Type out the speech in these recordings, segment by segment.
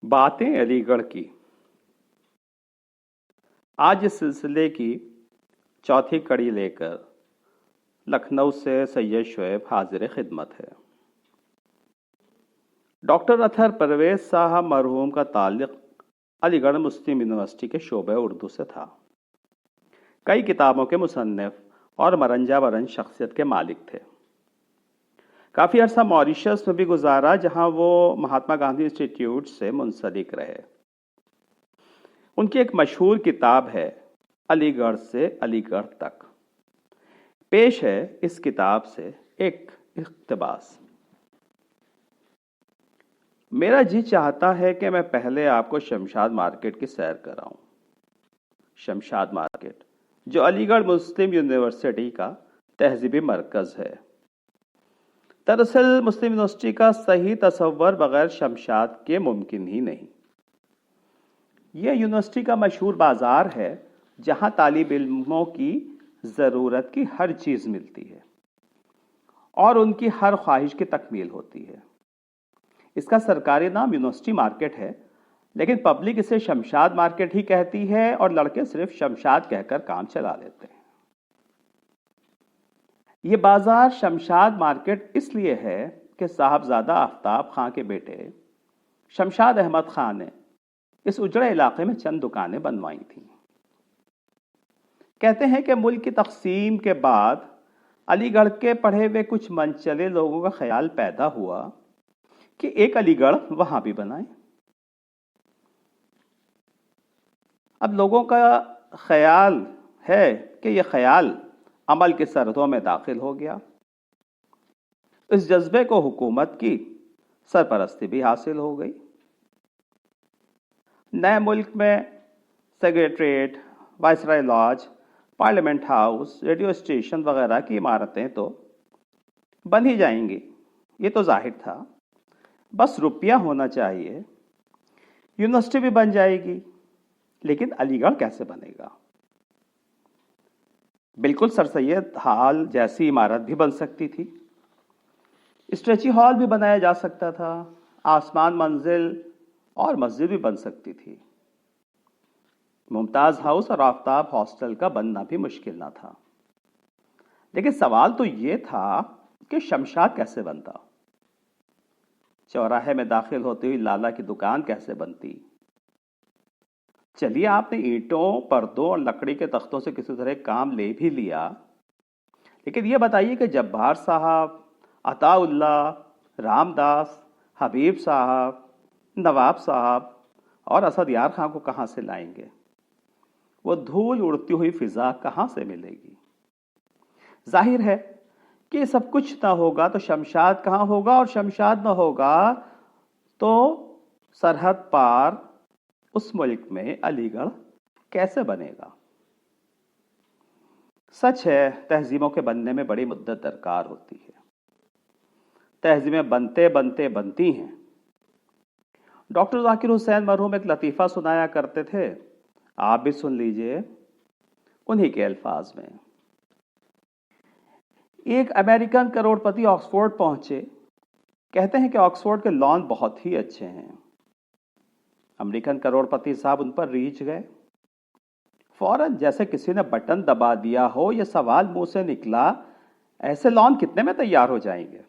باتیں علی گڑھ کی۔ آج اس سلسلے کی چوتھی کڑی لے کر لکھنؤ سے سید شعیب حاضر خدمت ہے۔ ڈاکٹر اطہر پرویز صاحب مرحوم کا تعلق علی گڑھ مسلم یونیورسٹی کے شعبہ اردو سے تھا۔ کئی کتابوں کے مصنف اور مرنجا برنج شخصیت کے مالک تھے۔ کافی عرصہ موریشس میں بھی گزارا، جہاں وہ مہاتما گاندھی انسٹیٹیوٹ سے منسلک رہے۔ ان کی ایک مشہور کتاب ہے علی گڑھ سے علی گڑھ تک۔ پیش ہے اس کتاب سے ایک اقتباس۔ میرا جی چاہتا ہے کہ میں پہلے آپ کو شمشاد مارکیٹ کی سیر کراؤں۔ شمشاد مارکیٹ، جو علی گڑھ مسلم یونیورسٹی کا تہذیبی مرکز ہے۔ دراصل مسلم یونیورسٹی کا صحیح تصور بغیر شمشاد کے ممکن ہی نہیں۔ یہ یونیورسٹی کا مشہور بازار ہے، جہاں طالب علموں کی ضرورت کی ہر چیز ملتی ہے اور ان کی ہر خواہش کی تکمیل ہوتی ہے۔ اس کا سرکاری نام یونیورسٹی مارکیٹ ہے، لیکن پبلک اسے شمشاد مارکیٹ ہی کہتی ہے اور لڑکے صرف شمشاد کہہ کر کام چلا لیتے ہیں۔ یہ بازار شمشاد مارکیٹ اس لیے ہے کہ صاحبزادہ آفتاب خان کے بیٹے شمشاد احمد خان نے اس اجڑے علاقے میں چند دکانیں بنوائی تھیں۔ کہتے ہیں کہ ملک کی تقسیم کے بعد علی گڑھ کے پڑھے ہوئے کچھ من چلے لوگوں کا خیال پیدا ہوا کہ ایک علی گڑھ وہاں بھی بنائیں۔ اب لوگوں کا خیال ہے کہ یہ خیال عمل کے سرحدوں میں داخل ہو گیا۔ اس جذبے کو حکومت کی سرپرستی بھی حاصل ہو گئی۔ نئے ملک میں سیکریٹریٹ، وائسرائے لاج، پارلیمنٹ ہاؤس، ریڈیو اسٹیشن وغیرہ کی عمارتیں تو بن ہی جائیں گی، یہ تو ظاہر تھا۔ بس روپیہ ہونا چاہیے، یونیورسٹی بھی بن جائے گی۔ لیکن علی گڑھ کیسے بنے گا؟ بالکل سر سید ہال جیسی عمارت بھی بن سکتی تھی، اسٹریچی ہال بھی بنایا جا سکتا تھا، آسمان منزل اور مسجد بھی بن سکتی تھی۔ ممتاز ہاؤس اور آفتاب ہاسٹل کا بننا بھی مشکل نہ تھا۔ لیکن سوال تو یہ تھا کہ شمشاد کیسے بنتا؟ چوراہے میں داخل ہوتی ہوئی لالا کی دکان کیسے بنتی؟ چلیے آپ نے اینٹوں، پردوں اور لکڑی کے تختوں سے کسی طرح کام لے بھی لیا، لیکن یہ بتائیے کہ جبار صاحب، عطا اللہ، رام داس، حبیب صاحب، نواب صاحب اور اسد یار خان کو کہاں سے لائیں گے؟ وہ دھول اڑتی ہوئی فضا کہاں سے ملے گی؟ ظاہر ہے کہ یہ سب کچھ نہ ہوگا تو شمشاد کہاں ہوگا، اور شمشاد نہ ہوگا تو سرحد پار اس ملک میں علی گڑھ کیسے بنے گا؟ سچ ہے، تہذیبوں کے بننے میں بڑی مدت درکار ہوتی ہے۔ تہذیبیں بنتے بنتے بنتی ہیں۔ ڈاکٹر ذاکر حسین مرحوم ایک لطیفہ سنایا کرتے تھے، آپ بھی سن لیجئے انہی کے الفاظ میں۔ ایک امریکن کروڑ پتی آکسفورڈ پہنچے، کہتے ہیں کہ آکسفورڈ کے لان بہت ہی اچھے ہیں۔ امریکن کروڑ پتی صاحب ان پر ریچھ گئے۔ فوراً جیسے کسی نے بٹن دبا دیا ہو، یہ سوال منہ سے نکلا، ایسے لان کتنے میں تیار ہو جائیں گے؟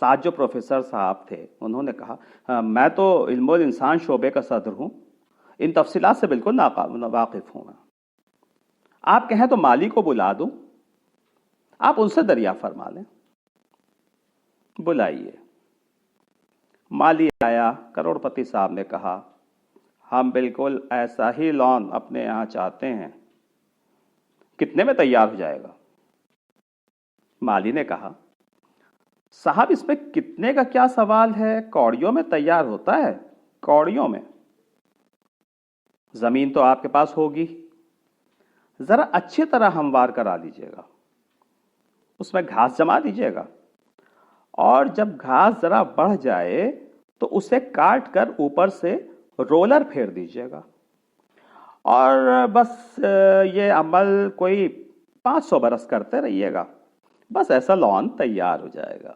ساتھ جو پروفیسر صاحب تھے انہوں نے کہا، میں تو علم الانسان شعبے کا صدر ہوں، ان تفصیلات سے بالکل واقف ہوں۔ آپ کہیں تو مالی کو بلا دوں، آپ ان سے دریافت فرما لیں۔ بلائیے۔ مالی آیا، کروڑ پتی صاحب نے کہا، ہم بالکل ایسا ہی لان اپنے یہاں چاہتے ہیں، کتنے میں تیار ہو جائے گا؟ مالی نے کہا، صاحب اس میں کتنے کا کیا سوال ہے، کوڑیوں میں تیار ہوتا ہے، کوڑیوں میں۔ زمین تو آپ کے پاس ہوگی، ذرا اچھی طرح ہموار کرا دیجیے گا، اس میں گھاس جما دیجیے گا، اور جب گھاس ذرا بڑھ جائے تو اسے کاٹ کر اوپر سے رولر پھیر دیجیے گا، اور بس یہ عمل کوئی 500 برس کرتے رہیے گا، بس ایسا لان تیار ہو جائے گا۔